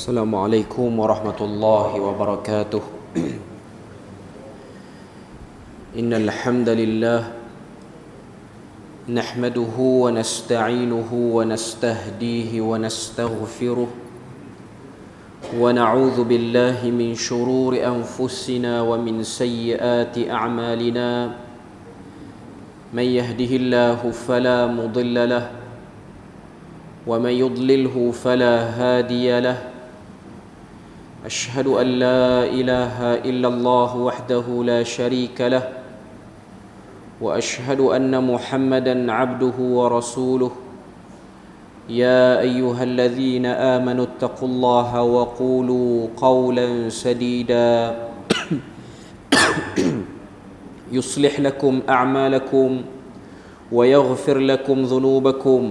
السلام عليكم ورحمة الله وبركاته. إن الحمد لله نحمده ونستعينه ونستهديه ونستغفره ونعوذ بالله من شرور أنفسنا ومن سيئات أعمالنا. من يهده الله فلا مضل له ومن يضلله فلا هادي له. أشهد أن لا إله إلا الله وحده لا شريك له وأشهد أن محمدا عبده ورسوله. يا أيها الذين آمنوا اتقوا الله وقولوا قولا سديدا يصلح لكم أعمالكم ويغفر لكم ذنوبكم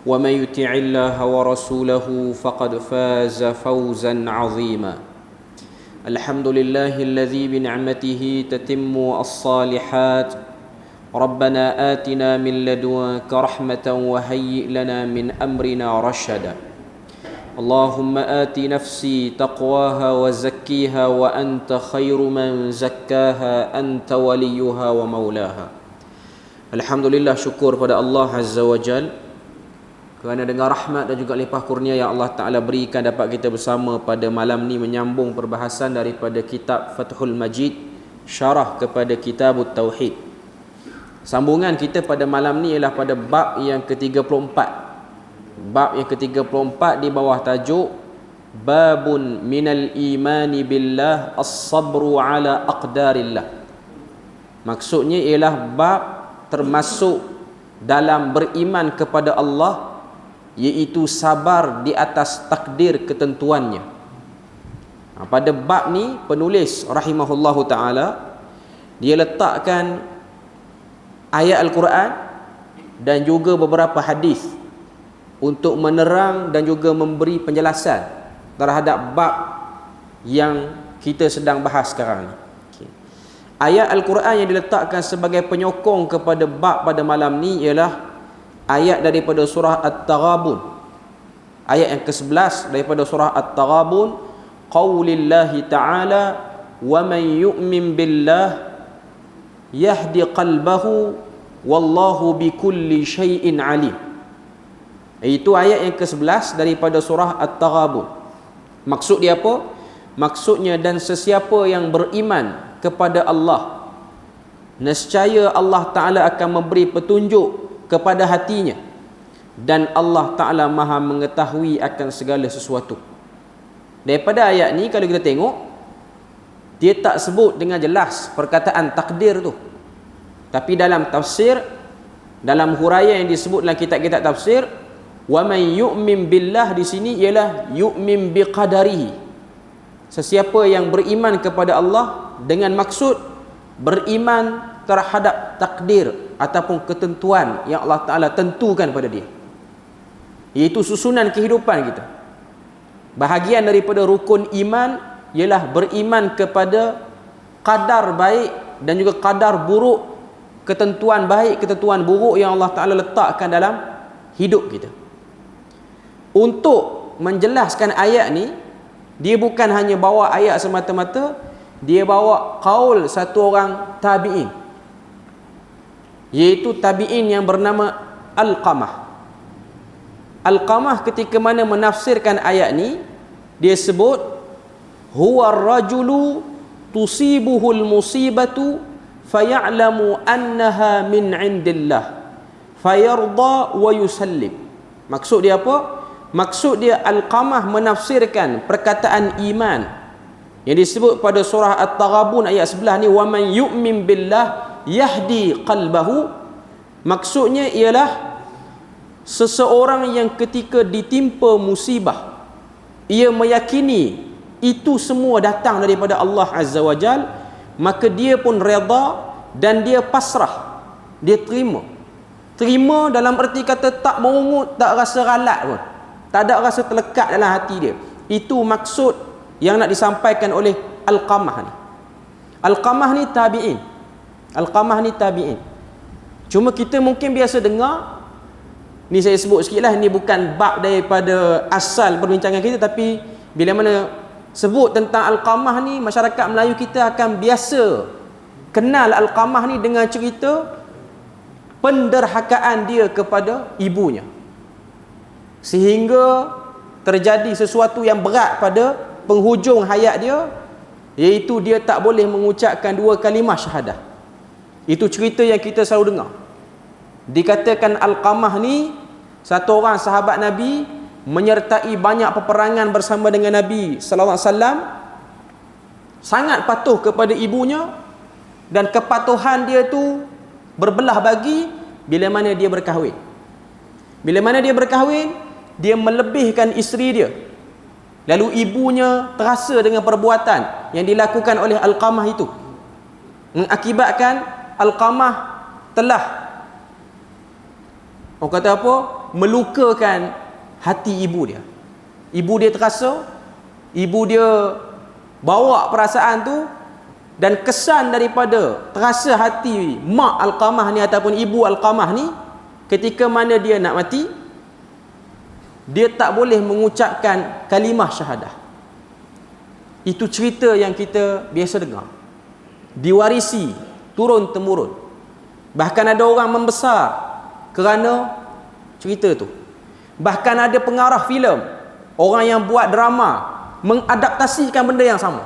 ومن يطع الله ورسوله فقد فاز فوزا عظيما. الحمد لله الذي بنعمته تتم الصالحات. ربنا آتنا من لدنك رحمة وهيئ لنا من أمرنا رشدا. اللهم آت نفسي تقواها وزكيها وأنت خير من زكاها أنت وليها ومولاها. Alhamdulillah, syukur pada Allah Azza wa Jal kerana dengan rahmat dan juga limpah kurnia yang Allah Ta'ala berikan dapat kita bersama pada malam ni menyambung perbahasan daripada kitab Fathul Majid, syarah kepada kitab Tauhid. Sambungan kita pada malam ni ialah pada bab yang ke-34. Bab yang ke-34 di bawah tajuk Babun minal imani billah as-sabru ala aqdarillah. Maksudnya ialah bab termasuk dalam beriman kepada Allah, iaitu sabar di atas takdir ketentuannya. Pada bab ni penulis rahimahullahu ta'ala dia letakkan ayat Al-Quran dan juga beberapa hadis untuk menerang dan juga memberi penjelasan terhadap bab yang kita sedang bahas sekarang ni. Ayat Al-Quran yang diletakkan sebagai penyokong kepada bab pada malam ni ialah ayat daripada surah At-Taghabun, ayat yang ke-11 daripada surah At-Taghabun, qaulillahi ta'ala wa man yu'min billah yahdi qalbahu wallahu bikulli syai'in alim. Itu ayat yang ke-11 daripada surah At-Taghabun. Maksud dia apa? Maksudnya, dan sesiapa yang beriman kepada Allah, nescaya Allah Ta'ala akan memberi petunjuk kepada hatinya, dan Allah Ta'ala maha mengetahui akan segala sesuatu. Daripada ayat ni kalau kita tengok, dia tak sebut dengan jelas perkataan takdir tu, tapi dalam tafsir, dalam huraian yang disebut dalam kitab-kitab tafsir, wa man yu'min billah di sini ialah yu'min biqadarihi. Sesiapa yang beriman kepada Allah dengan maksud beriman terhadap takdir ataupun ketentuan yang Allah Ta'ala tentukan pada dia, iaitu susunan kehidupan kita. Bahagian daripada rukun iman ialah beriman kepada qadar baik dan juga qadar buruk, ketentuan baik, ketentuan buruk yang Allah Ta'ala letakkan dalam hidup kita. Untuk menjelaskan ayat ni, dia bukan hanya bawa ayat semata-mata, dia bawa qaul satu orang tabi'in, iaitu tabi'in yang bernama Alqamah. Alqamah ketika mana menafsirkan ayat ni, dia sebut huwa ar-rajulu tusibuhul musibatu faya'lamu annaha min 'indillah fayarda wa yusallim. Maksud dia apa? Maksud dia, Alqamah menafsirkan perkataan iman yang disebut pada surah At-Taghabun ayat 11 ni, wa man yu'min billah yahdi qalbahu. Maksudnya ialah seseorang yang ketika ditimpa musibah, ia meyakini itu semua datang daripada Allah Azza wa Jal, maka dia pun redha dan dia pasrah, dia terima dalam erti kata tak merungut, tak rasa ralat pun, tak ada rasa terlekat dalam hati dia. Itu maksud yang nak disampaikan oleh Alqamah ni. Alqamah ni tabi'in. Alqamah ni tabi'in. Cuma kita mungkin biasa dengar Ni saya sebut sikit lah, ni bukan bab daripada asal perbincangan kita, tapi bila mana sebut tentang Alqamah ni, masyarakat Melayu kita akan biasa kenal Alqamah ni dengan cerita penderhakaan dia kepada ibunya, sehingga terjadi sesuatu yang berat pada penghujung hayat dia, iaitu dia tak boleh mengucapkan 2 kalimah syahadah. Itu cerita yang kita selalu dengar. Dikatakan Alqamah ni satu orang sahabat Nabi, menyertai banyak peperangan bersama dengan Nabi sallallahu alaihi wasallam, sangat patuh kepada ibunya, dan kepatuhan dia tu berbelah bagi bila mana dia berkahwin. Bila mana dia berkahwin, dia melebihkan isteri dia. Lalu ibunya terasa dengan perbuatan yang dilakukan oleh Alqamah itu, mengakibatkan Alqamah telah, orang kata apa, melukakan hati ibu dia. Ibu dia terasa, ibu dia bawa perasaan tu, dan kesan daripada terasa hati mak Alqamah ni ataupun ibu Alqamah ni, ketika mana dia nak mati, dia tak boleh mengucapkan kalimah syahadah. Itu cerita yang kita biasa dengar, diwarisi turun temurun. Bahkan ada orang membesar kerana cerita tu. Bahkan ada pengarah filem, orang yang buat drama, mengadaptasikan benda yang sama.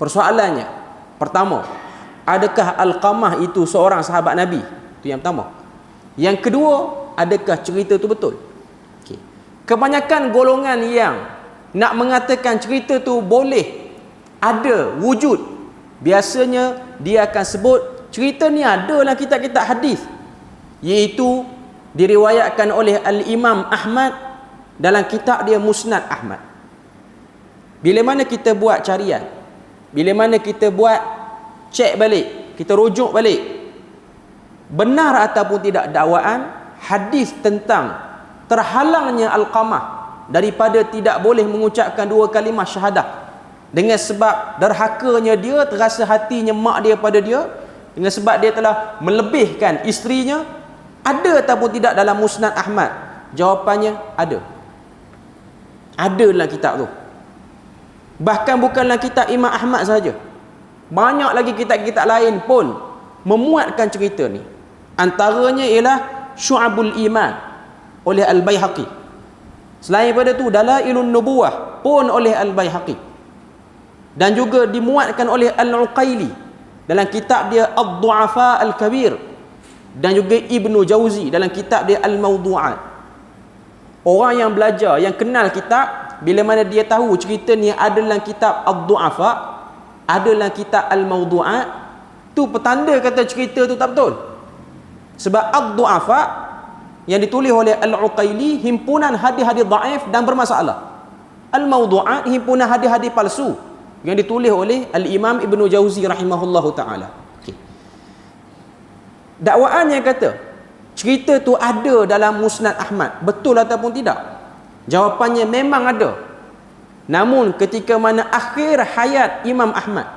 Persoalannya, pertama, adakah Alqamah itu seorang sahabat Nabi? Itu yang pertama. Yang kedua, adakah cerita itu betul? Okay. Kebanyakan golongan yang nak mengatakan cerita tu boleh ada wujud, biasanya dia akan sebut cerita ni ada dalam kitab-kitab hadis, iaitu diriwayatkan oleh Al-Imam Ahmad dalam kitab dia Musnad Ahmad. Bila mana kita buat carian, bila mana kita buat cek balik, kita rujuk balik, benar ataupun tidak dakwaan hadis tentang terhalangnya Alqamah daripada tidak boleh mengucapkan 2 kalimah syahadah dengan sebab derhakanya dia, terasa hatinya mak dia pada dia, dengan sebab dia telah melebihkan isterinya, ada ataupun tidak dalam Musnad Ahmad? Jawapannya ada. Ada dalam kitab tu. Bahkan bukanlah kitab Imam Ahmad saja, banyak lagi kitab-kitab lain pun memuatkan cerita ni. Antaranya ialah Syu'abul Iman oleh Al-Baihaqi. Selain daripada tu, Dalailun Nubuwah pun oleh Al-Baihaqi, dan juga dimuatkan oleh Al-Uqaili dalam kitab dia Ad-Du'afa Al-Kabir, dan juga Ibnu Jauzi dalam kitab dia Al-Mawdu'at. Orang yang belajar, yang kenal kitab, bila mana dia tahu cerita ni ada dalam kitab Ad-Du'afa, ada dalam kitab Al-Mawdu'at, tu petanda kata cerita tu tak betul. Sebab Ad-Du'afa yang ditulis oleh Al-Uqaili himpunan hadis-hadis dhaif dan bermasalah. Al-Mawdu'at himpunan hadis-hadis palsu yang ditulis oleh Al-Imam Ibnu Jauzi rahimahullahu ta'ala. Dakwaan yang kata cerita tu ada dalam Musnad Ahmad, betul ataupun tidak? Jawapannya memang ada. Namun ketika mana akhir hayat Imam Ahmad,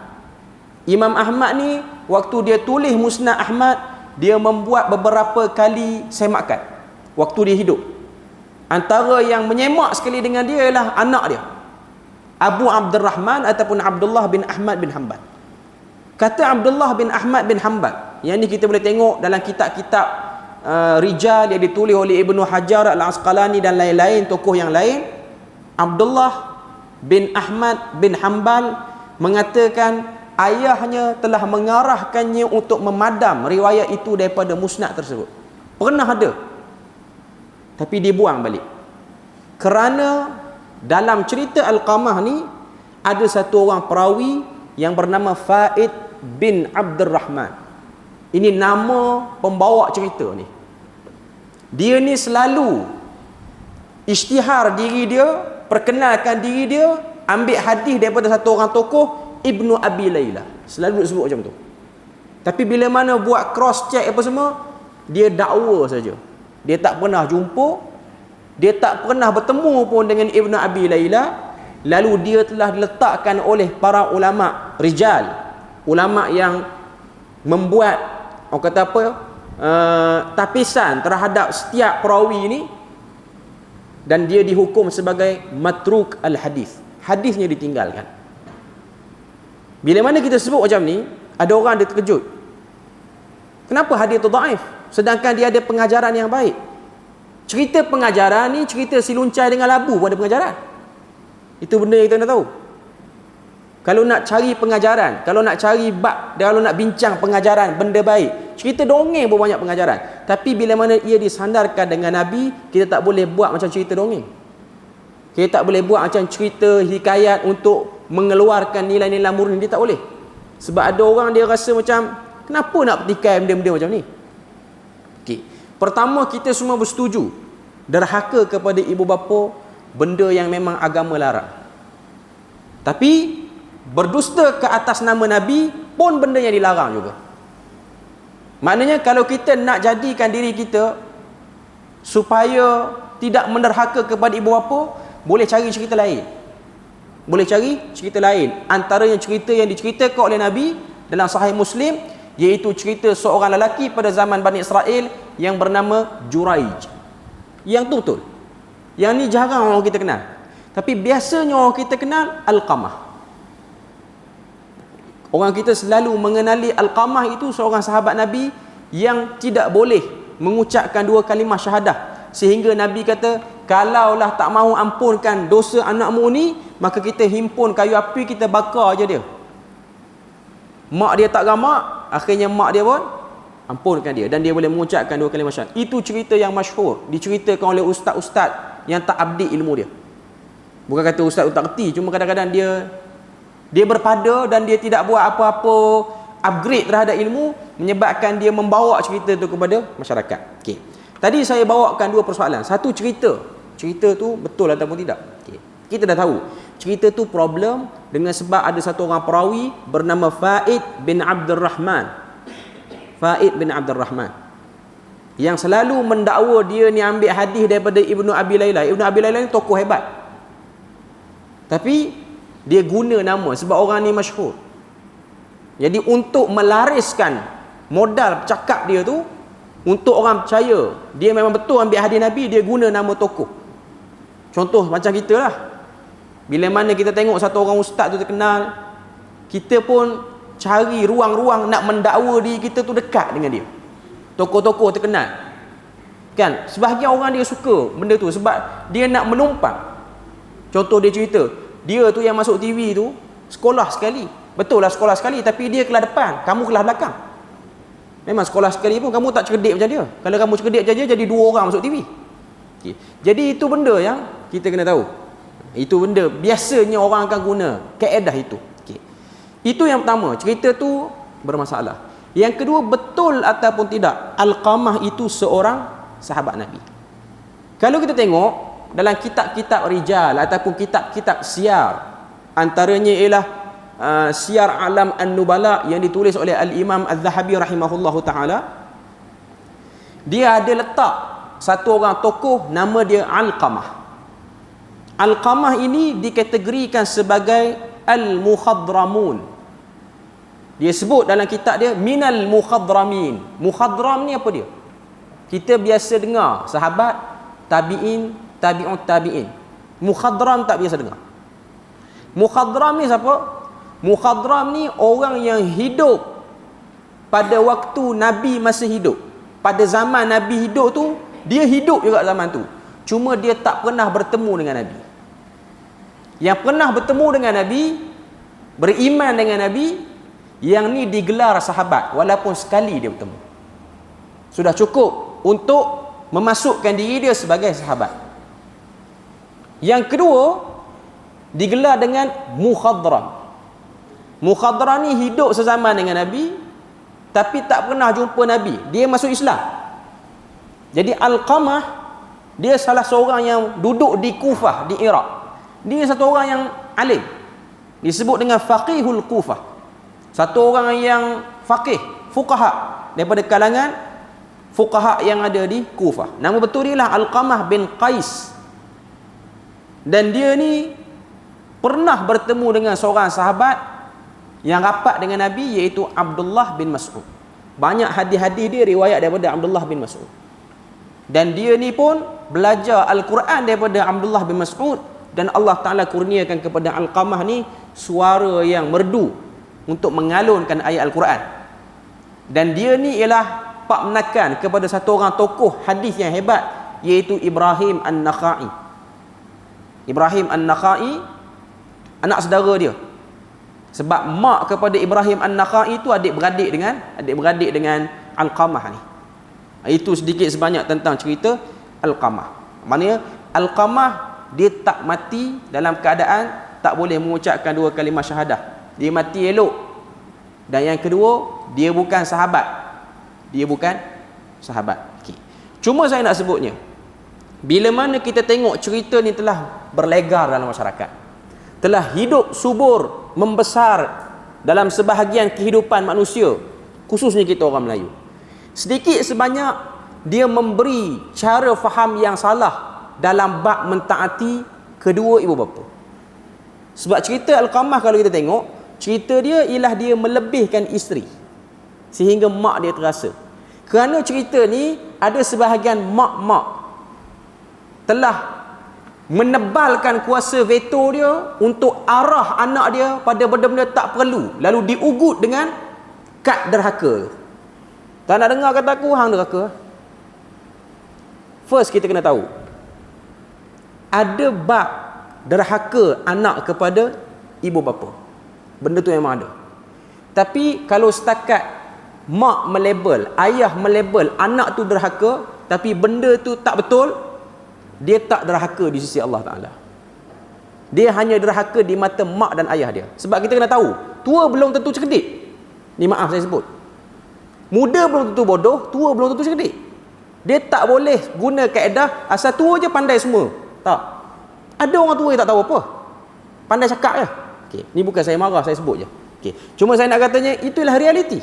Imam Ahmad ni waktu dia tulis Musnad Ahmad, dia membuat beberapa kali semakan waktu dia hidup. Antara yang menyemak sekali dengan dia ialah anak dia, Abu Abdurrahman ataupun Abdullah bin Ahmad bin Hanbal. Kata Abdullah bin Ahmad bin Hanbal, yang ni kita boleh tengok dalam kitab-kitab rijal yang ditulis oleh Ibnu Hajar Al-Asqalani dan lain-lain, tokoh yang lain. Abdullah bin Ahmad bin Hanbal mengatakan ayahnya telah mengarahkannya untuk memadam riwayat itu daripada musnad tersebut. Pernah ada, tapi dibuang balik. Kerana dalam cerita Alqamah ni ada satu orang perawi yang bernama Faid bin Abdurrahman. Ini nama pembawa cerita ni. Dia ni selalu isytihar diri dia, perkenalkan diri dia, ambil hadis daripada satu orang tokoh, Ibnu Abi Layla. Selalu sebut macam tu. Tapi bila mana buat cross check apa semua, dia dakwa saja. Dia tak pernah jumpa, dia tak pernah bertemu pun dengan Ibnu Abi Layla. Lalu dia telah diletakkan oleh para ulama rijal, ulama yang membuat, orang kata apa, tapisan terhadap setiap perawi ini, dan dia dihukum sebagai matruk al-hadis. Hadisnya ditinggalkan. Bila mana kita sebut macam ni, ada orang dia terkejut. Kenapa hadis tu dhaif? Sedangkan dia ada pengajaran yang baik. Cerita pengajaran ni cerita si luncai dengan labu pun ada pengajaran. Itu benda yang kita nak tahu. Kalau nak cari pengajaran, kalau nak cari bab, kalau nak bincang pengajaran, benda baik, cerita dongeng pun banyak pengajaran. Tapi bila mana ia disandarkan dengan Nabi, kita tak boleh buat macam cerita dongeng. Kita tak boleh buat macam cerita hikayat untuk mengeluarkan nilai-nilai murni. Dia tak boleh. Sebab ada orang dia rasa macam, kenapa nak petikai benda-benda macam ni? Okay. Pertama, kita semua bersetuju derhaka kepada ibu bapa, benda yang memang agama larang. Tapi berdusta ke atas nama Nabi pun benda yang dilarang juga. Maknanya kalau kita nak jadikan diri kita supaya tidak menderhaka kepada ibu bapa, boleh cari cerita lain. Boleh cari cerita lain. Antaranya cerita yang diceritakan oleh Nabi dalam Sahih Muslim, iaitu cerita seorang lelaki pada zaman Bani Israel yang bernama Juraij. Yang betul. Yang ni jarang orang kita kenal. Tapi biasanya orang kita kenal Alqamah. Orang kita selalu mengenali Alqamah itu seorang sahabat Nabi yang tidak boleh mengucapkan dua kalimah syahadah. Sehingga Nabi kata, kalaulah tak mahu ampunkan dosa anakmu ni, maka kita himpun kayu api, kita bakar je dia. Mak dia tak gamak, akhirnya mak dia pun ampunkan dia, dan dia boleh mengucapkan dua kalimah syahadah. Itu cerita yang masyhur, diceritakan oleh ustaz-ustaz yang tak update ilmu dia. Bukan kata ustaz tu tak kerti, cuma kadang-kadang dia berpada dan dia tidak buat apa-apa upgrade terhadap ilmu, menyebabkan dia membawa cerita tu kepada masyarakat. Okey. Tadi saya bawakan dua persoalan. Satu, cerita tu betul ataupun tidak. Okey. Kita dah tahu cerita tu problem dengan sebab ada satu orang perawi bernama Faid bin Abdul Rahman. Faid bin Abdul Rahman yang selalu mendakwa dia ni ambil hadis daripada Ibnu Abi Layla. Ibnu Abi Layla ni tokoh hebat, tapi dia guna nama sebab orang ni masyhur. Jadi untuk melariskan modal cakap dia tu, untuk orang percaya dia memang betul ambil hadis Nabi, dia guna nama tokoh. Contoh macam kita lah, bila mana kita tengok satu orang ustaz tu terkenal, kita pun cari ruang-ruang nak mendakwa diri kita tu dekat dengan dia. Tokoh-tokoh terkenal kan, sebahagian orang dia suka benda tu sebab dia nak menumpang. Contoh dia cerita, dia tu yang masuk TV tu sekolah sekali. Betul lah sekolah sekali, tapi dia kelas depan, kamu kelas belakang. Memang sekolah sekali pun kamu tak cerdik macam dia. Kalau kamu cerdik macam dia, jadi dua orang masuk TV. Okay. Jadi itu benda yang kita kena tahu. Itu benda biasanya orang akan guna kaedah itu. Okay. Itu yang pertama, cerita tu bermasalah. Yang kedua, betul ataupun tidak Alqamah itu seorang sahabat Nabi. Kalau kita tengok dalam kitab-kitab rijal ataupun kitab-kitab siyar, antaranya ialah Siyar Alam An-Nubala yang ditulis oleh Al-Imam Az-Zahabi rahimahullahu ta'ala, dia ada letak satu orang tokoh nama dia Alqamah. Alqamah ini dikategorikan sebagai Al-Mukhadramun. Dia sebut dalam kitab dia Minal Mukhadramin. Mukhadram ni apa dia? Kita biasa dengar sahabat, tabi'in, tabi'ut tabi'in. Mukhadram tak biasa dengar. Mukhadram ni siapa? Mukhadram ni orang yang hidup pada waktu Nabi masih hidup. Pada zaman Nabi hidup tu, dia hidup juga zaman tu. Cuma dia tak pernah bertemu dengan Nabi. Yang pernah bertemu dengan Nabi, beriman dengan Nabi, yang ni digelar sahabat walaupun sekali dia bertemu. Sudah cukup untuk memasukkan diri dia sebagai sahabat. Yang kedua, digelar dengan mukhadram. Mukhadram ni hidup sezaman dengan Nabi tapi tak pernah jumpa Nabi. Dia masuk Islam. Jadi Alqamah, dia salah seorang yang duduk di Kufah, di Iraq. Dia satu orang yang alim, disebut dengan faqihul Kufah. Satu orang yang faqih, fuqaha, daripada kalangan fuqaha yang ada di Kufah. Nama betul dia lah Alqamah bin Qais. Dan dia ni pernah bertemu dengan seorang sahabat yang rapat dengan Nabi, iaitu Abdullah bin Mas'ud. Banyak hadis-hadis dia riwayat daripada Abdullah bin Mas'ud. Dan dia ni pun belajar Al-Quran daripada Abdullah bin Mas'ud, dan Allah Ta'ala kurniakan kepada Alqamah ni suara yang merdu untuk mengalunkan ayat Al-Quran. Dan dia ni ialah pak menakan kepada satu orang tokoh hadis yang hebat, iaitu Ibrahim An-Nakhai. Ibrahim An-Nakhai anak saudara dia. Sebab mak kepada Ibrahim An-Nakhai itu adik-beradik dengan Alqamah ni. Itu sedikit sebanyak tentang cerita Alqamah. Maknanya Alqamah dia tak mati dalam keadaan tak boleh mengucapkan 2 kalimah syahadah. Dia mati elok. Dan yang kedua, dia bukan sahabat. Okey. Cuma saya nak sebutnya, bila mana kita tengok cerita ni telah berlegar dalam masyarakat, telah hidup subur, membesar dalam sebahagian kehidupan manusia, khususnya kita orang Melayu, sedikit sebanyak dia memberi cara faham yang salah dalam bab mentaati kedua ibu bapa. Sebab cerita Alqamah, kalau kita tengok, cerita dia ialah dia melebihkan isteri sehingga mak dia terasa. Kerana cerita ni ada sebahagian mak-mak telah menebalkan kuasa veto dia untuk arah anak dia pada benda-benda tak perlu, lalu diugut dengan kad derhaka. Tak nak dengar kata aku, hang derhaka. First kita kena tahu, ada bab derhaka anak kepada ibu bapa. Benda tu memang ada. Tapi kalau setakat mak melabel, ayah melabel anak tu derhaka, tapi benda tu tak betul, dia tak derhaka di sisi Allah Ta'ala. Dia hanya derhaka di mata mak dan ayah dia. Sebab kita kena tahu, tua belum tentu cerdik. Ni maaf saya sebut, muda belum tentu bodoh, tua belum tentu cerdik. Dia tak boleh guna kaedah asal tua je pandai semua. Tak. Ada orang tua yang tak tahu apa, pandai cakap je. Okay. Ni bukan saya marah, saya sebut je. Okay. Cuma saya nak katanya, itulah realiti.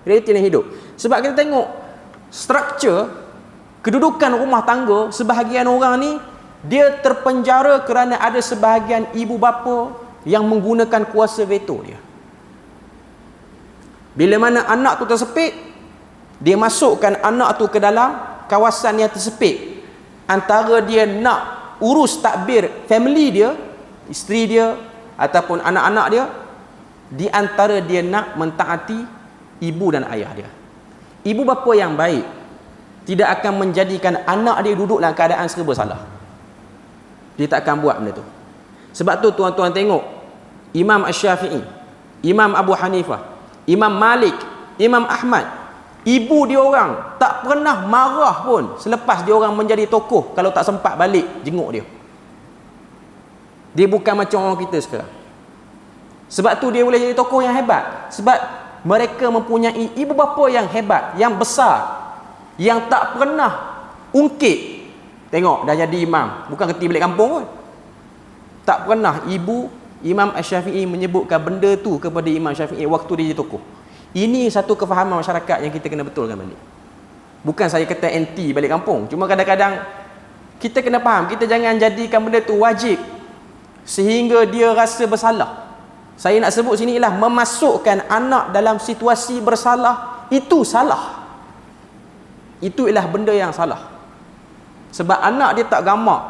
Realiti yang hidup. Sebab kita tengok struktur kedudukan rumah tangga, sebahagian orang ni dia terpenjara kerana ada sebahagian ibu bapa yang menggunakan kuasa veto dia. Bila mana anak tu tersepit, dia masukkan anak tu ke dalam kawasan yang tersepit. Antara dia nak urus takbir family dia, isteri dia ataupun anak-anak dia, di antara dia nak mentaati ibu dan ayah dia. Ibu bapa yang baik tidak akan menjadikan anak dia duduk dalam keadaan serba salah. Dia tak akan buat benda tu. Sebab tu tuan-tuan tengok Imam Asy-Syafi'i, Imam Abu Hanifah, Imam Malik, Imam Ahmad, ibu dia orang tak pernah marah pun selepas dia orang menjadi tokoh kalau tak sempat balik jenguk dia. Dia bukan macam orang kita sekarang. Sebab tu dia boleh jadi tokoh yang hebat. Sebab mereka mempunyai ibu bapa yang hebat, yang besar, yang tak pernah ungkit. Tengok, dah jadi imam, bukan kerti balik kampung pun. Tak pernah ibu Imam Asy-Syafi'i menyebutkan benda tu kepada Imam Syafi'i waktu dia jadi tokoh. Ini satu kefahaman masyarakat yang kita kena betulkan balik. Bukan saya kata anti balik kampung, cuma kadang-kadang kita kena faham, kita jangan jadikan benda tu wajib sehingga dia rasa bersalah. Saya nak sebut sini ialah memasukkan anak dalam situasi bersalah, itu salah. Itu ialah benda yang salah. Sebab anak dia tak gamak,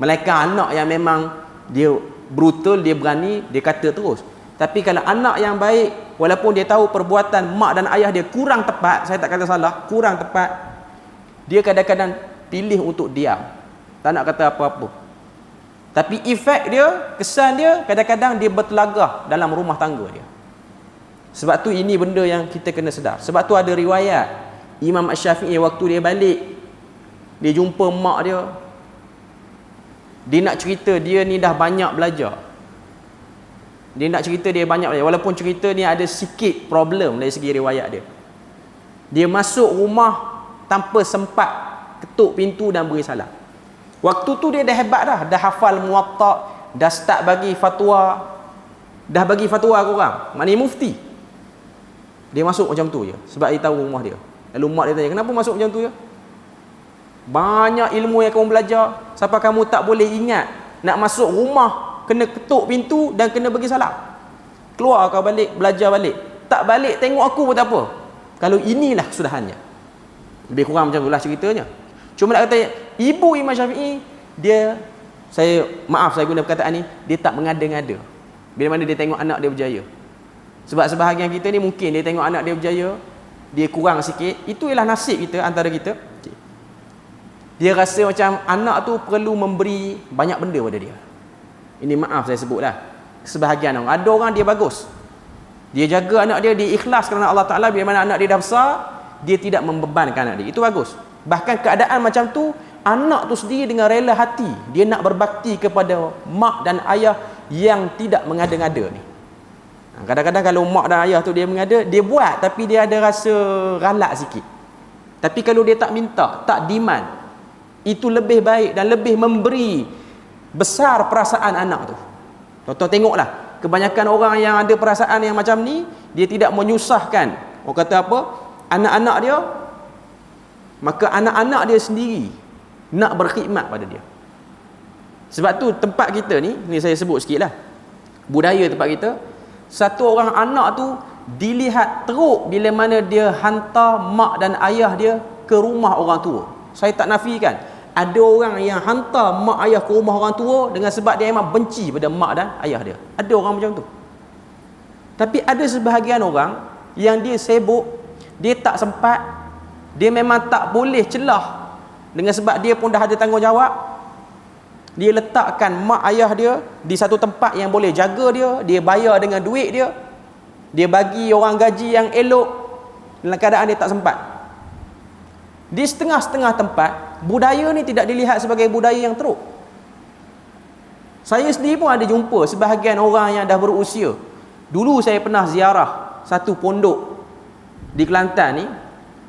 melainkan anak yang memang dia brutal, dia berani, dia kata terus. Tapi kalau anak yang baik, walaupun dia tahu perbuatan mak dan ayah dia kurang tepat, saya tak kata salah, kurang tepat, dia kadang-kadang pilih untuk diam, tak nak kata apa-apa. Tapi efek dia, kesan dia, kadang-kadang dia bertelagah dalam rumah tangga dia. Sebab tu ini benda yang kita kena sedar. Sebab tu ada riwayat Imam Asy-Syafi'i waktu dia balik, dia jumpa mak dia, dia nak cerita dia ni dah banyak belajar. Dia nak cerita dia banyak belajar, walaupun cerita ni ada sikit problem dari segi riwayat dia. Dia masuk rumah tanpa sempat ketuk pintu dan beri salam. Waktu tu dia dah hebat dah hafal Muwatta', dah start bagi fatwa, dah bagi fatwa ke orang, maknanya mufti. Dia masuk macam tu je sebab dia tahu rumah dia. Lalu mak dia tanya, kenapa masuk macam tu je? Banyak ilmu yang kamu belajar, siapa kamu tak boleh ingat nak masuk rumah kena ketuk pintu dan kena bagi salam? Keluar kau balik, belajar balik. Tak balik tengok aku pun tak apa. Kalau inilah kesudahannya. Lebih kurang macam itulah ceritanya. Cuma nak kata Ibu Imam Syafi'i, saya guna perkataan ni, dia tak mengada-ngada bila mana dia tengok anak dia berjaya. Sebab sebahagian kita ni mungkin dia tengok anak dia berjaya, dia kurang sikit, itu ialah nasib kita, antara kita. Dia rasa macam anak tu perlu memberi banyak benda pada dia. Ini saya sebutlah. Sebahagian orang, ada orang dia bagus, dia jaga anak dia, dia ikhlas kerana Allah Ta'ala. Bila mana anak dia dah besar, dia tidak membebankan anak dia, itu bagus. Bahkan keadaan macam tu, anak tu sendiri dengan rela hati dia nak berbakti kepada mak dan ayah yang tidak mengada-ngada ni. Kadang-kadang kalau mak dan ayah tu dia mengada, dia buat tapi dia ada rasa ralak sikit. Tapi kalau dia tak minta, tak demand, itu lebih baik dan lebih memberi besar perasaan anak tu. Tuan-tuan tengoklah, kebanyakan orang yang ada perasaan yang macam ni, dia tidak menyusahkan, orang kata apa, anak-anak dia, maka anak-anak dia sendiri nak berkhidmat pada dia. Sebab tu tempat kita ni saya sebut sikit lah, budaya tempat kita, satu orang anak tu dilihat teruk bila mana dia hantar mak dan ayah dia ke rumah orang tua. Saya tak nafikan, ada orang yang hantar mak ayah ke rumah orang tua dengan sebab dia memang benci pada mak dan ayah dia. Ada orang macam tu. Tapi ada sebahagian orang yang dia sibuk, dia tak sempat, dia memang tak boleh celah, dengan sebab dia pun dah ada tanggungjawab. Dia letakkan mak ayah dia di satu tempat yang boleh jaga dia, dia bayar dengan duit dia, dia bagi orang gaji yang elok, dalam keadaan dia tak sempat. Di setengah-setengah tempat, budaya ni tidak dilihat sebagai budaya yang teruk. Saya sendiri pun ada jumpa sebahagian orang yang dah berusia. Dulu saya pernah ziarah satu pondok di Kelantan ni,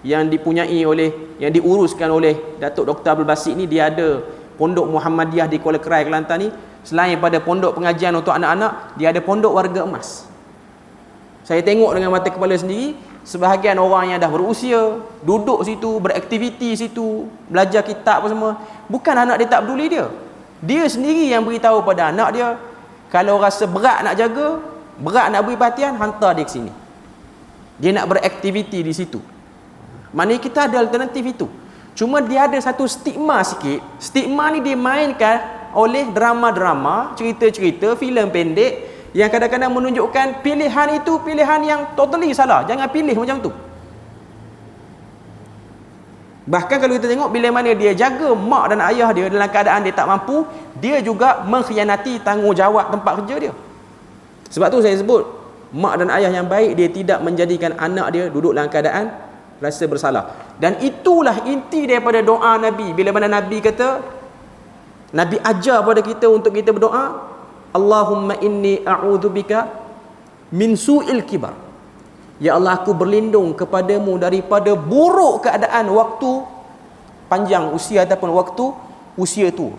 yang dipunyai oleh, yang diuruskan oleh Datuk Dr. Abdul Basit ni. Dia ada pondok Muhammadiyah di Kuala Kerai, Kelantan ni. Selain pada pondok pengajian untuk anak-anak, dia ada pondok warga emas. Saya tengok dengan mata kepala sendiri, sebahagian orang yang dah berusia duduk situ, beraktiviti situ, belajar kitab apa semua. Bukan anak dia tak peduli dia, dia sendiri yang beritahu pada anak dia, kalau rasa berat nak jaga, berat nak beri perhatian, hantar dia ke sini. Dia nak beraktiviti di situ. Maknanya kita ada alternatif itu. Cuma dia ada satu stigma sikit. Stigma ni dimainkan oleh drama-drama, cerita-cerita, filem pendek yang kadang-kadang menunjukkan pilihan itu pilihan yang totally salah. Jangan pilih macam tu. Bahkan kalau kita tengok, bila mana dia jaga mak dan ayah dia dalam keadaan dia tak mampu, dia juga mengkhianati tanggungjawab tempat kerja dia. Sebab tu saya sebut, mak dan ayah yang baik, dia tidak menjadikan anak dia duduk dalam keadaan rasa bersalah. Dan itulah inti daripada doa Nabi. Bila mana Nabi kata, Nabi ajar pada kita untuk kita berdoa, Allahumma inni a'udzubika min su'il kibar. Ya Allah, aku berlindung kepadamu daripada buruk keadaan waktu panjang usia ataupun waktu usia tua.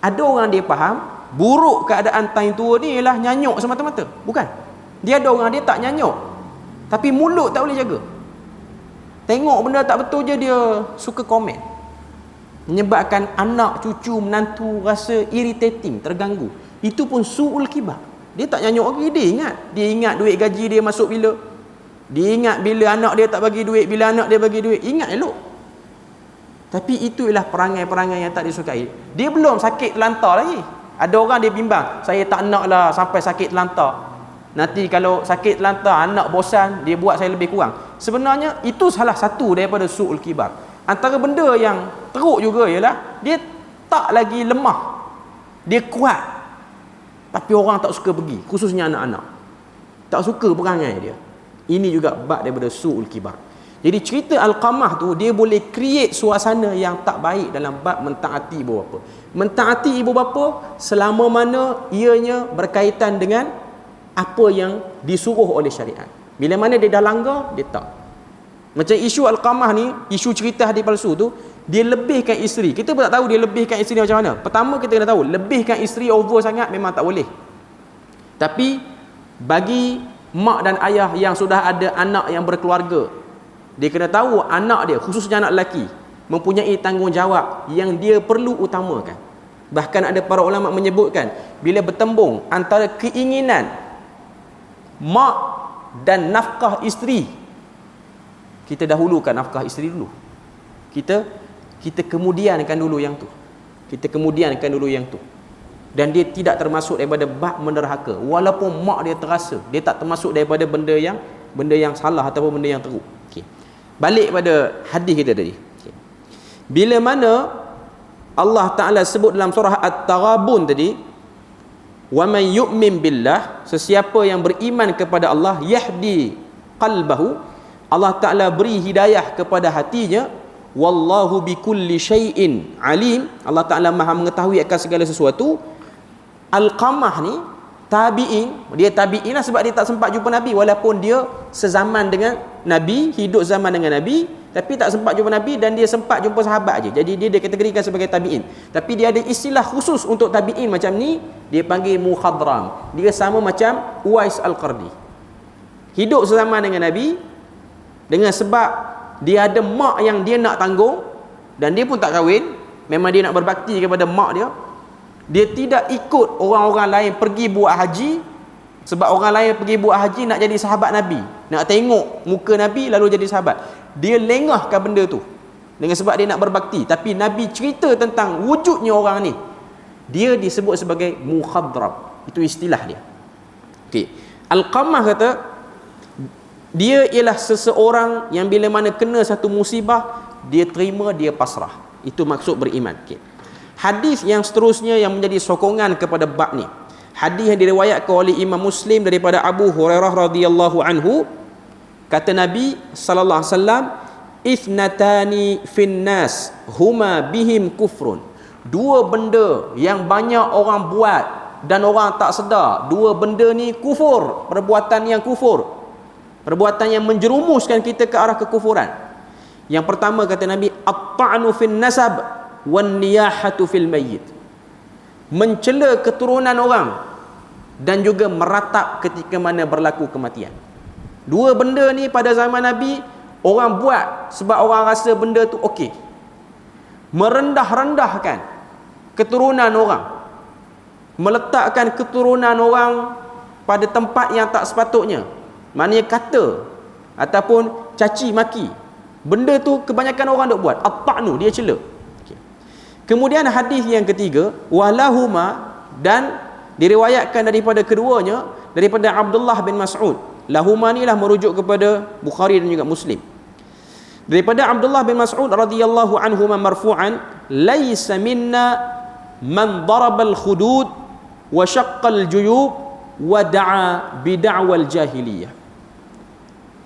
Ada orang dia faham buruk keadaan time tua ni ialah nyanyuk semata-mata. Bukan. Dia ada orang dia tak nyanyuk, tapi mulut tak boleh jaga. Tengok benda tak betul je dia suka komen, menyebabkan anak, cucu, menantu rasa irritating, terganggu. Itu pun su'ul kibar. Dia tak nyanyuk lagi, dia ingat duit gaji dia masuk bila, dia ingat bila anak dia tak bagi duit, bila anak dia bagi duit, ingat elok. Tapi itu ialah perangai-perangai yang tak disukai. Dia belum sakit terlantar lagi. Ada orang dia bimbang, saya tak naklah sampai sakit terlantar, nanti kalau sakit terlantar anak bosan, dia buat saya lebih kurang. Sebenarnya itu salah satu daripada su'ul kibar. Antara benda yang teruk juga ialah dia tak lagi lemah, dia kuat, tapi orang tak suka pergi, khususnya anak-anak tak suka perangai dia. Ini juga bab daripada su'ul kibar. Jadi cerita Alqamah tu, dia boleh create suasana yang tak baik dalam bab mentaati ibu bapa. Mentaati ibu bapa selama mana ianya berkaitan dengan apa yang disuruh oleh syariat. Bila mana dia dah langgar, dia tak. Macam isu Alqamah ni, isu cerita hadis palsu tu, dia lebihkan isteri. Kita pun tak tahu dia lebihkan isteri macam mana. Pertama kita kena tahu, lebihkan isteri over sangat memang tak boleh. Tapi bagi mak dan ayah yang sudah ada anak yang berkeluarga, dia kena tahu anak dia, khususnya anak lelaki, mempunyai tanggungjawab yang dia perlu utamakan. Bahkan ada para ulama menyebutkan, bila bertembung antara keinginan mak dan nafkah isteri, kita dahulukan nafkah isteri dulu. Kita kita kemudiankan dulu yang tu. Kita kemudiankan dulu yang tu. Dan dia tidak termasuk daripada bab menderhaka. Walaupun mak dia terasa, dia tak termasuk daripada benda yang salah ataupun benda yang teruk. Okey. Balik pada hadis kita tadi. Okey. Bila mana Allah Taala sebut dalam surah At-Taghabun tadi, wa may yu'min billah, sesiapa yang beriman kepada Allah, yahdi qalbahu, Allah Taala beri hidayah kepada hatinya, wallahu bikulli syai'in alim, Allah Taala Maha mengetahui akan segala sesuatu. Al-Qamah ni tabi'in, dia tabi'in lah sebab dia tak sempat jumpa Nabi, walaupun dia sezaman dengan Nabi, hidup zaman dengan Nabi, tapi tak sempat jumpa Nabi, dan dia sempat jumpa sahabat aje. Jadi dia dikategorikan sebagai tabi'in. Tapi dia ada istilah khusus untuk tabi'in macam ni, dia panggil mukhadram. Dia sama macam Uwais Al-Qarni. Hidup sezaman dengan Nabi, dengan sebab dia ada mak yang dia nak tanggung, dan dia pun tak kahwin, memang dia nak berbakti kepada mak dia. Dia tidak ikut orang-orang lain pergi buat haji, sebab orang lain pergi buat haji nak jadi sahabat Nabi, nak tengok muka Nabi lalu jadi sahabat. Dia lengahkan benda tu dengan sebab dia nak berbakti. Tapi Nabi cerita tentang wujudnya orang ni, dia disebut sebagai mukhadram. Itu istilah dia. Okey. Al-Qamah kata dia ialah seseorang yang bila mana kena satu musibah, dia terima, dia pasrah. Itu maksud beriman. Okey. Hadis yang seterusnya yang menjadi sokongan kepada bab ni, hadis yang diriwayatkan oleh Imam Muslim daripada Abu Hurairah radhiyallahu anhu, kata Nabi sallallahu alaihi wasallam, ithnatani finnas huma bihim kufrun. Dua benda yang banyak orang buat dan orang tak sedar, dua benda ni kufur, perbuatan yang kufur, perbuatan yang menjerumuskan kita ke arah kekufuran. Yang pertama kata Nabi, at-ta'nu fin nasab wan niyahatu fil mayyit, mencela keturunan orang dan juga meratap ketika mana berlaku kematian. Dua benda ni pada zaman Nabi orang buat sebab orang rasa benda tu okey. Merendah-rendahkan keturunan orang, meletakkan keturunan orang pada tempat yang tak sepatutnya, maknanya kata ataupun caci maki. Benda tu kebanyakan orang duk buat. At-ta'nu, dia cela. Kemudian hadis yang ketiga, walahuma, dan diriwayatkan daripada keduanya daripada Abdullah bin Mas'ud. Lahuma ni lah merujuk kepada Bukhari dan juga Muslim. Daripada Abdullah bin Mas'ud radhiyallahu anhu marfu'an, laisa minna man daraba al-khudud wa shaqqa al-juyub wa da'a bi da'wal jahiliyah.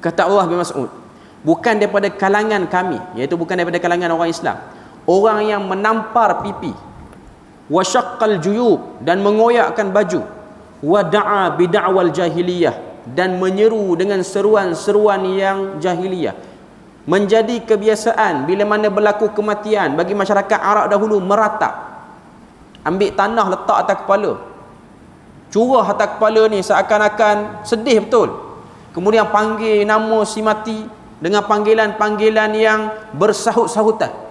Kata Allah bin Mas'ud, bukan daripada kalangan kami, iaitu bukan daripada kalangan orang Islam, orang yang menampar pipi, wa syaqqal juyub, dan mengoyakkan baju, wa da'a bi da'wal jahiliyah, dan menyeru dengan seruan-seruan yang jahiliyah. Menjadi kebiasaan bila mana berlaku kematian bagi masyarakat Arab dahulu meratap, ambil tanah letak atas kepala, curah atas kepala ni seakan-akan sedih betul, kemudian panggil nama si mati dengan panggilan-panggilan yang bersahut-sahutan.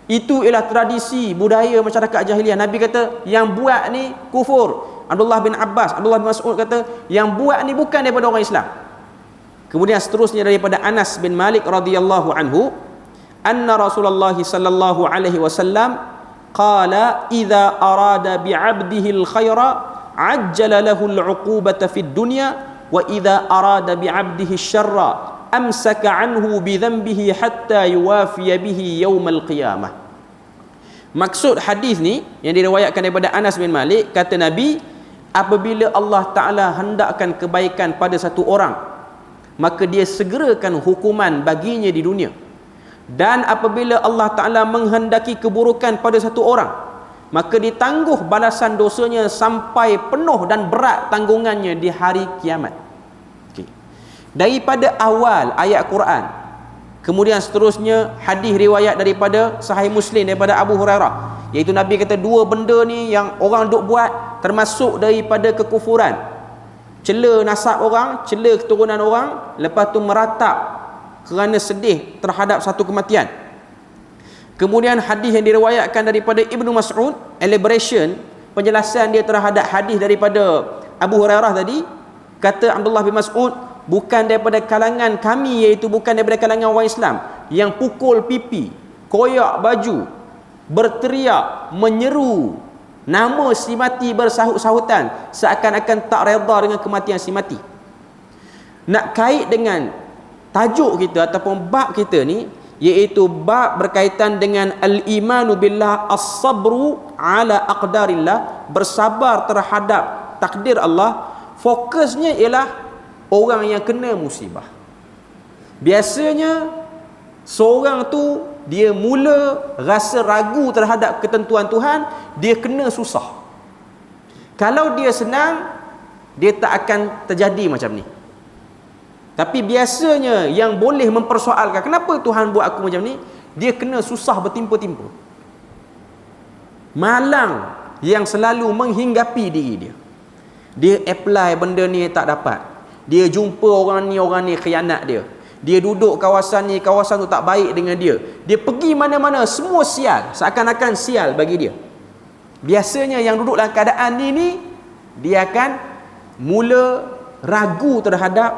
Itu ialah tradisi budaya masyarakat jahiliah. Nabi kata yang buat ni kufur. Abdullah bin Abbas, Abdullah bin Mas'ud kata yang buat ni bukan daripada orang Islam. Kemudian seterusnya daripada Anas bin Malik radhiyallahu anhu, anna Rasulullah sallallahu alaihi wasallam qala idza arada bi 'abdihi al-khaira ajjala lahu al-'uqubata fid dunya wa idza arada bi 'abdihi asy-syarra amsaka anhu bi dhanbihi hatta yuwafiya bihi yaumal qiyamah. Maksud hadis ni yang diriwayatkan daripada Anas bin Malik, kata Nabi, apabila Allah Ta'ala hendakkan kebaikan pada satu orang, maka dia segerakan hukuman baginya di dunia. Dan apabila Allah Ta'ala menghendaki keburukan pada satu orang, maka ditangguh balasan dosanya sampai penuh dan berat tanggungannya di hari kiamat. Daripada awal ayat Quran, kemudian seterusnya hadis riwayat daripada Sahih Muslim daripada Abu Hurairah, iaitu Nabi kata dua benda ni yang orang duk buat termasuk daripada kekufuran. Cela nasab orang, cela keturunan orang, lepas tu meratap kerana sedih terhadap satu kematian. Kemudian hadis yang diriwayatkan daripada Ibnu Mas'ud, elaboration, penjelasan dia terhadap hadis daripada Abu Hurairah tadi, kata Abdullah bin Mas'ud, bukan daripada kalangan kami, iaitu bukan daripada kalangan orang Islam, yang pukul pipi, koyak baju, berteriak, menyeru nama si mati bersahut-sahutan, seakan-akan tak redha dengan kematian si mati. Nak kait dengan tajuk kita ataupun bab kita ni, iaitu bab berkaitan dengan al-imanu billah, as-sabru ala aqdarillah, bersabar terhadap takdir Allah. Fokusnya ialah orang yang kena musibah. Biasanya seorang tu dia mula rasa ragu terhadap ketentuan Tuhan, dia kena susah. Kalau dia senang, dia tak akan terjadi macam ni. Tapi biasanya yang boleh mempersoalkan kenapa Tuhan buat aku macam ni, dia kena susah bertimpa-timpa. Malang yang selalu menghinggapi diri dia. Dia apply benda ni tak dapat. Dia jumpa orang ni khianat dia. Dia duduk kawasan ni, kawasan tu tak baik dengan dia. Dia pergi mana-mana, semua sial. Seakan-akan sial bagi dia. Biasanya yang duduk dalam keadaan ni, dia akan mula ragu terhadap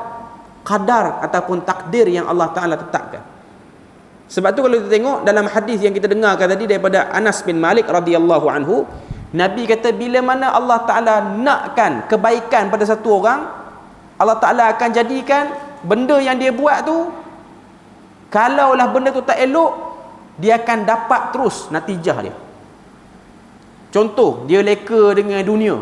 qadar ataupun takdir yang Allah Ta'ala tetapkan. Sebab tu kalau kita tengok dalam hadis yang kita dengarkan tadi daripada Anas bin Malik radhiyallahu anhu, Nabi kata bila mana Allah Ta'ala nakkan kebaikan pada satu orang, Allah Ta'ala akan jadikan benda yang dia buat tu, kalaulah benda tu tak elok, dia akan dapat terus natijah dia. Contoh, dia leka dengan dunia,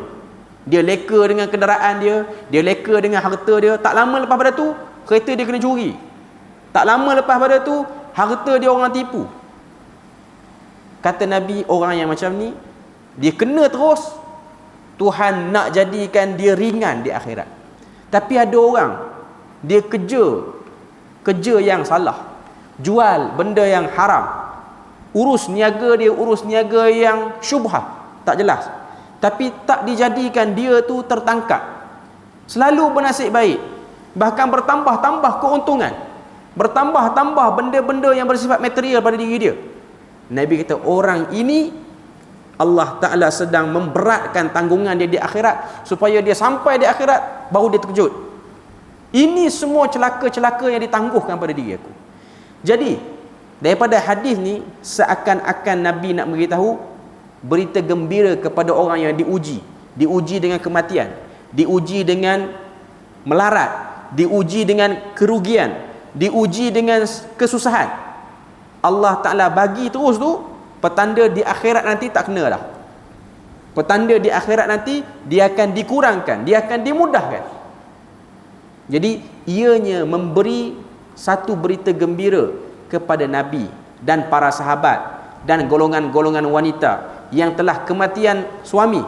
dia leka dengan kenderaan dia leka dengan harta dia. Tak lama lepas pada tu, kereta dia kena curi. Tak lama lepas pada tu, harta dia orang tipu. Kata Nabi, orang yang macam ni, dia kena terus, Tuhan nak jadikan dia ringan di akhirat. Tapi ada orang, dia kerja yang salah, jual benda yang haram, urus niaga yang syubhat, tak jelas, tapi tak dijadikan dia tu tertangkap. Selalu bernasib baik, bahkan bertambah-tambah keuntungan, bertambah-tambah benda-benda yang bersifat material pada diri dia. Nabi kata orang ini Allah Ta'ala sedang memberatkan tanggungan dia di akhirat, supaya dia sampai di akhirat baru dia terkejut. Ini semua celaka-celaka yang ditangguhkan pada diri aku. Jadi daripada hadis ni, seakan-akan Nabi nak beritahu berita gembira kepada orang yang diuji dengan kematian, diuji dengan melarat, diuji dengan kerugian, diuji dengan kesusahan. Allah Ta'ala bagi terus tu petanda di akhirat nanti tak kena dah. Petanda di akhirat nanti dia akan dikurangkan, dia akan dimudahkan. Jadi ianya memberi satu berita gembira kepada Nabi dan para sahabat dan golongan-golongan wanita yang telah kematian suami,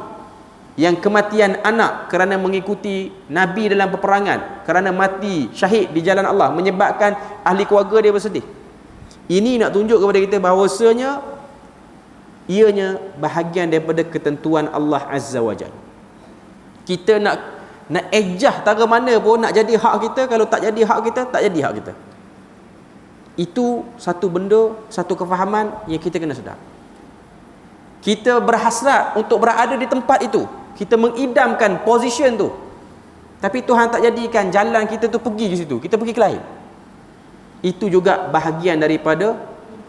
yang kematian anak kerana mengikuti Nabi dalam peperangan, kerana mati syahid di jalan Allah, menyebabkan ahli keluarga dia bersedih. Ini nak tunjuk kepada kita bahawasanya ianya bahagian daripada ketentuan Allah Azza wa Jalla. Kita nak ejah tara mana pun nak jadi hak kita, kalau tak jadi hak kita, tak jadi hak kita. Itu satu benda, satu kefahaman yang kita kena sedar. Kita berhasrat untuk berada di tempat itu, kita mengidamkan position tu, tapi Tuhan tak jadikan jalan kita tu pergi ke situ, kita pergi ke lain. Itu juga bahagian daripada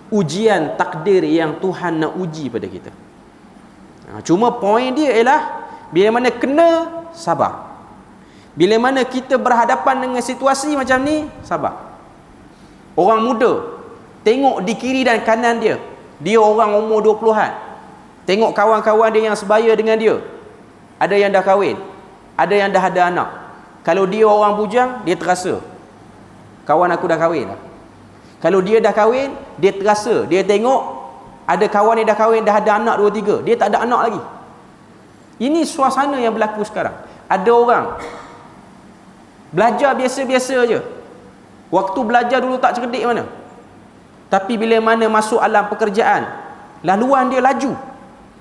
ujian takdir yang Tuhan nak uji pada kita. Cuma poin dia ialah bila mana kena, sabar. Bila mana kita berhadapan dengan situasi macam ni, sabar. Orang muda, tengok di kiri dan kanan dia, dia orang umur 20-an. Tengok kawan-kawan dia yang sebaya dengan dia, ada yang dah kahwin, ada yang dah ada anak. Kalau dia orang bujang, dia terasa kawan aku dah kahwin dah. Kalau dia dah kahwin, dia terasa, dia tengok ada kawan yang dah kahwin, dah ada anak 2-3, dia tak ada anak lagi. Ini suasana yang berlaku sekarang. Ada orang belajar biasa-biasa je, waktu belajar dulu tak cerdik mana, tapi bila mana masuk alam pekerjaan, laluan dia laju.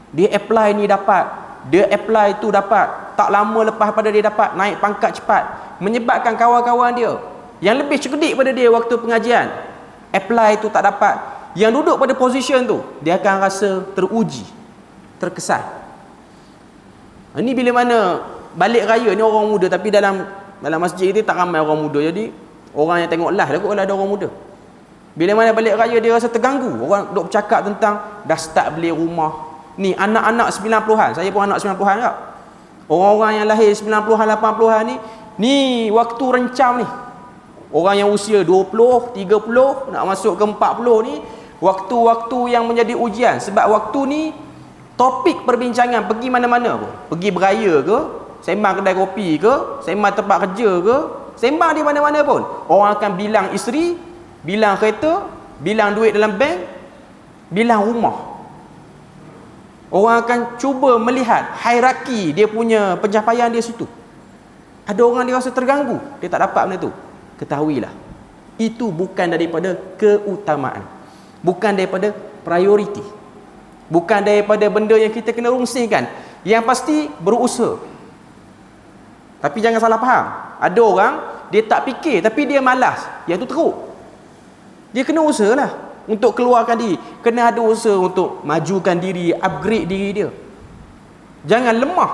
Dia apply ni dapat, dia apply tu dapat, tak lama lepas pada dia dapat naik pangkat cepat, menyebabkan kawan-kawan dia yang lebih cerdik pada dia waktu pengajian, apply tu tak dapat. Yang duduk pada position tu, dia akan rasa teruji, terkesan. Ini bila mana balik raya ni orang muda, tapi dalam masjid ni tak ramai orang muda, jadi orang yang tengok live lah kot kalau ada orang muda. Bila mana balik raya dia rasa terganggu. Orang duk bercakap tentang dah start beli rumah. Ni anak-anak 90-an. Saya pun anak 90-an tak? Orang-orang yang lahir 90-an, 80-an ni waktu rencam ni. Orang yang usia 20, 30 nak masuk ke 40 ni waktu-waktu yang menjadi ujian. Sebab waktu ni topik perbincangan pergi mana-mana pun. Pergi beraya ke, sembang kedai kopi ke, sembang tempat kerja ke, sembang di mana-mana pun. Orang akan bilang isteri, bilang kereta, bilang duit dalam bank, bilang rumah. Orang akan cuba melihat hierarki dia punya pencapaian dia situ. Ada orang dia rasa terganggu, dia tak dapat benda tu. Ketahuilah, itu bukan daripada keutamaan, bukan daripada prioriti, bukan daripada benda yang kita kena rungsingkan. Yang pasti berusaha. Tapi jangan salah faham. Ada orang dia tak fikir tapi dia malas, yang tu teruk. Dia kena usahalah untuk keluarkan diri, kena ada usaha untuk majukan diri, upgrade diri dia. Jangan lemah,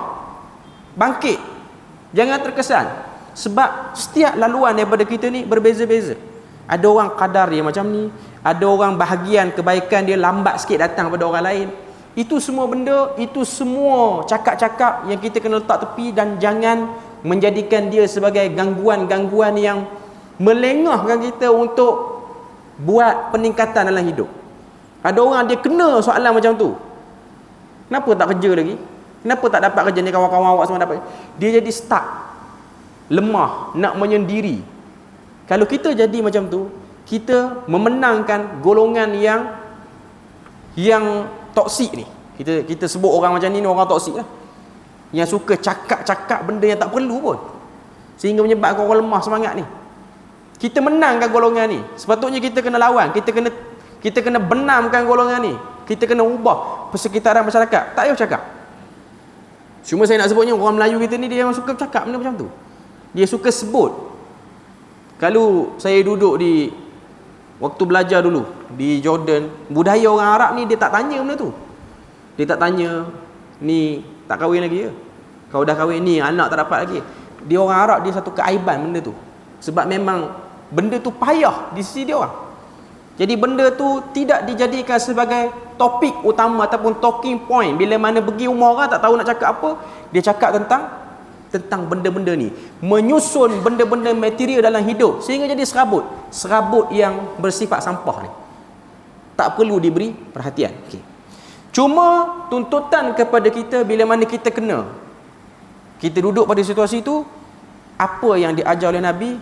bangkit, jangan terkesan. Sebab setiap laluan daripada kita ni berbeza-beza. Ada orang kadar dia macam ni, ada orang bahagian kebaikan dia lambat sikit datang pada orang lain. Itu semua benda, itu semua cakap-cakap yang kita kena letak tepi dan jangan menjadikan dia sebagai gangguan-gangguan yang melengahkan kita untuk buat peningkatan dalam hidup. Ada orang dia kena soalan macam tu. Kenapa tak kerja lagi? Kenapa tak dapat kerja ni, kawan-kawan awak semua dapat? Dia jadi stuck, lemah, nak menyendiri. Kalau kita jadi macam tu, kita memenangkan golongan yang toksik ni. Kita sebut orang macam ni orang toksik lah. Yang suka cakap-cakap benda yang tak perlu pun, sehingga menyebabkan orang lemah semangat ni. Kita menangkan golongan ni. Sepatutnya kita kena lawan, kita kena benamkan golongan ni. Kita kena ubah persekitaran masyarakat. Tak payah cakap. Cuma saya nak sebutnya orang Melayu kita ni dia yang suka cakap benda macam tu. Dia suka sebut. Kalau saya duduk di waktu belajar dulu di Jordan, budaya orang Arab ni dia tak tanya benda tu. Dia tak tanya, ni tak kahwin lagi ke? Kau dah kahwin, ni anak tak dapat lagi. Dia orang Arab, dia satu keaiban benda tu. Sebab memang benda tu payah di sisi dia orang. Jadi benda tu tidak dijadikan sebagai topik utama ataupun talking point. Bila mana pergi rumah orang tak tahu nak cakap apa, dia cakap tentang benda-benda ni, menyusun benda-benda material dalam hidup sehingga jadi serabut yang bersifat sampah ni, tak perlu diberi perhatian. Okay. Cuma tuntutan kepada kita bila mana kita duduk pada situasi tu, apa yang diajar oleh Nabi?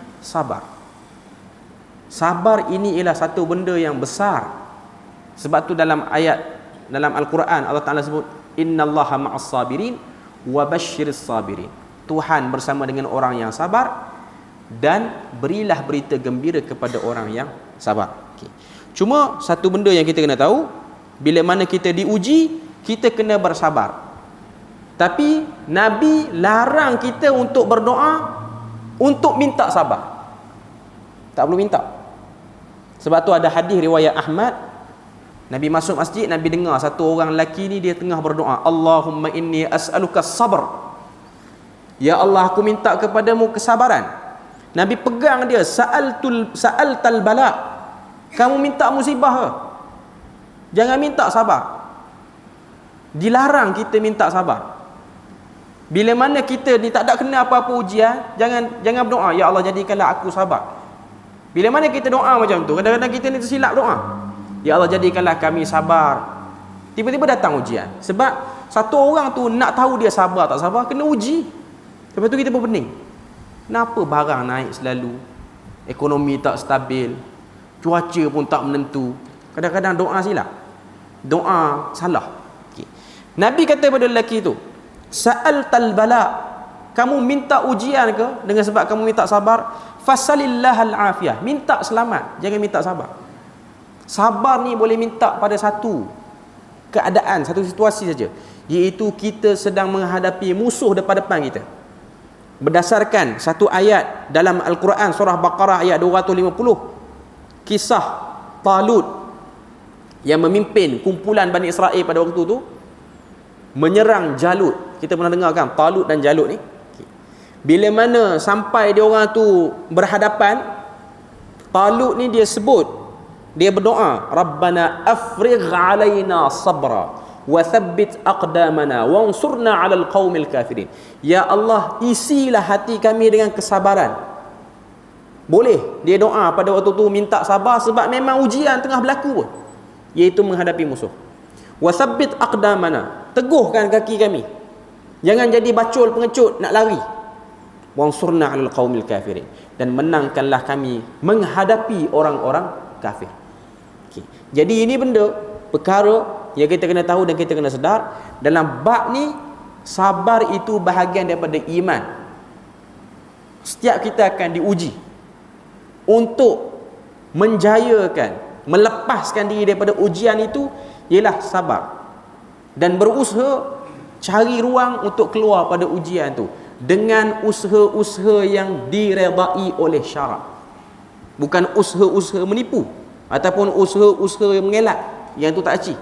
Sabar ini ialah satu benda yang besar. Sebab tu dalam ayat dalam Al-Quran Allah Ta'ala sebut innallaha ma'as sabirin wa basyiris sabirin. Tuhan bersama dengan orang yang sabar dan berilah berita gembira kepada orang yang sabar. Okay. Cuma satu benda yang kita kena tahu, bila mana kita diuji, kita kena bersabar. Tapi Nabi larang kita untuk berdoa untuk minta sabar. Tak perlu minta. Sebab tu ada hadis riwayat Ahmad, Nabi masuk masjid, Nabi dengar satu orang lelaki ni dia tengah berdoa, Allahumma inni as'aluka sabr. Ya Allah, aku minta kepadamu kesabaran. Nabi pegang dia, sa'altal bala. Kamu minta musibah ke? Jangan minta sabar. Dilarang kita minta sabar. Bila mana kita ni tak ada kena apa-apa ujian, jangan berdoa, ya Allah jadikanlah aku sabar. Bila mana kita doa macam tu, kadang-kadang kita ni tersilap doa. Ya Allah jadikanlah kami sabar. Tiba-tiba datang ujian. Sebab satu orang tu nak tahu dia sabar tak sabar, kena uji. Lepas tu kita berpening. Kenapa barang naik selalu? Ekonomi tak stabil, cuaca pun tak menentu. Kadang-kadang doa silap, doa salah. Okay. Nabi kata pada lelaki tu, sa'altal bala, kamu minta ujian ke dengan sebab kamu minta sabar? Fasalillahal afiyah, minta selamat, jangan minta sabar. Sabar ni boleh minta pada satu keadaan, satu situasi saja, iaitu kita sedang menghadapi musuh depan kita. Berdasarkan satu ayat dalam Al-Quran surah Baqarah ayat 250, kisah Talut yang memimpin kumpulan Bani Israel pada waktu tu menyerang Jalut. Kita pernah dengar kan Talut dan Jalut ni? Bila mana sampai dia orang tu berhadapan, Talut ni dia sebut Dia berdoa, Rabbana afrigh alaina sabra wa thabbit aqdamana wansurna 'alal qaumil kafirin. Ya Allah, isilah hati kami dengan kesabaran. Boleh dia doa pada waktu tu minta sabar sebab memang ujian tengah berlaku pun, iaitu menghadapi musuh. Wa thabbit aqdamana, teguhkan kaki kami. Jangan jadi bacul pengecut nak lari. Wansurna 'alal qaumil kafirin, dan menangkanlah kami menghadapi orang-orang kafir. Okay. Jadi ini benda perkara yang kita kena tahu dan kita kena sedar. Dalam bab ni, sabar itu bahagian daripada iman. Setiap kita akan diuji untuk menjayakan, melepaskan diri daripada ujian itu ialah sabar, dan berusaha cari ruang untuk keluar pada ujian tu dengan usaha-usaha yang diredai oleh syarak, bukan usaha-usaha menipu ataupun usaha-usaha yang mengelak, yang tu tak aci.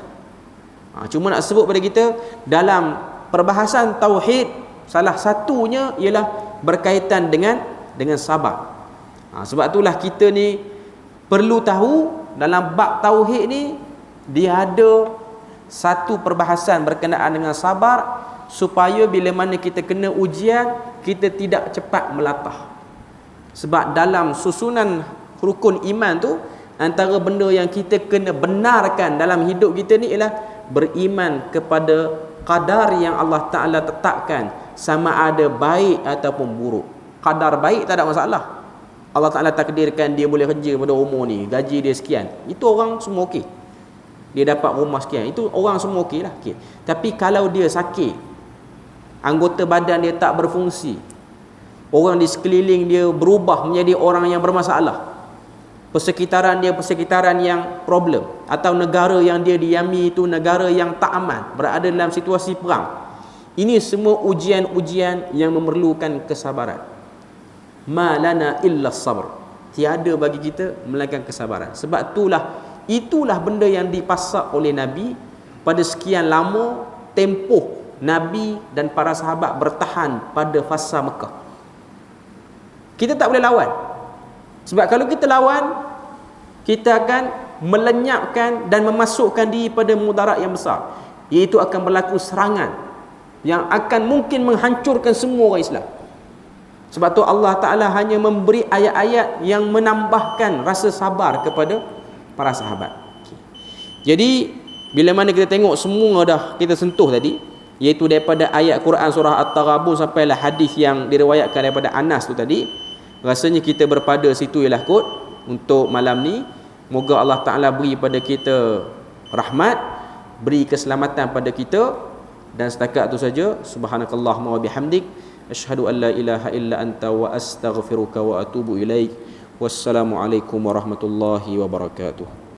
Cuma nak sebut pada kita, dalam perbahasan tauhid, salah satunya ialah berkaitan dengan sabar. Sebab itulah kita ni perlu tahu dalam bab tauhid ni dia ada satu perbahasan berkenaan dengan sabar, supaya bila mana kita kena ujian, kita tidak cepat melatah. Sebab dalam susunan rukun iman tu, antara benda yang kita kena benarkan dalam hidup kita ni ialah beriman kepada qadar yang Allah Ta'ala tetapkan, sama ada baik ataupun buruk. Qadar baik tak ada masalah. Allah Ta'ala takdirkan dia boleh kerja pada umur ni, gaji dia sekian, itu orang semua okey. Dia dapat rumah sekian, itu orang semua okey lah. Okay. Tapi kalau dia sakit, anggota badan dia tak berfungsi, orang di sekeliling dia berubah menjadi orang yang bermasalah, persekitaran dia persekitaran yang problem, atau negara yang dia diami itu negara yang tak aman, berada dalam situasi perang, ini semua ujian-ujian yang memerlukan kesabaran. Ma lana illa sabr, tiada bagi kita melainkan kesabaran. Sebab itulah benda yang dipasak oleh Nabi pada sekian lama tempoh Nabi dan para sahabat bertahan pada fasa Mekah. Kita tak boleh lawan. Sebab kalau kita lawan, kita akan melenyapkan dan memasukkan diri pada mudarat yang besar, iaitu akan berlaku serangan yang akan mungkin menghancurkan semua orang Islam. Sebab tu Allah Ta'ala hanya memberi ayat-ayat yang menambahkan rasa sabar kepada para sahabat. Jadi bila mana kita tengok semua dah kita sentuh tadi, iaitu daripada ayat Quran surah At-Taghabun sampailah hadis yang diriwayatkan daripada Anas tu tadi, rasanya kita berpada situ ialah kot untuk malam ni. Moga Allah Ta'ala beri pada kita rahmat, beri keselamatan pada kita. Dan setakat tu saja. Subhanakallahumma wa bihamdik, asyhadu an la ilaha illa anta wa astaghfiruka wa atubu ilaik. Wassalamualaikum warahmatullahi wabarakatuh.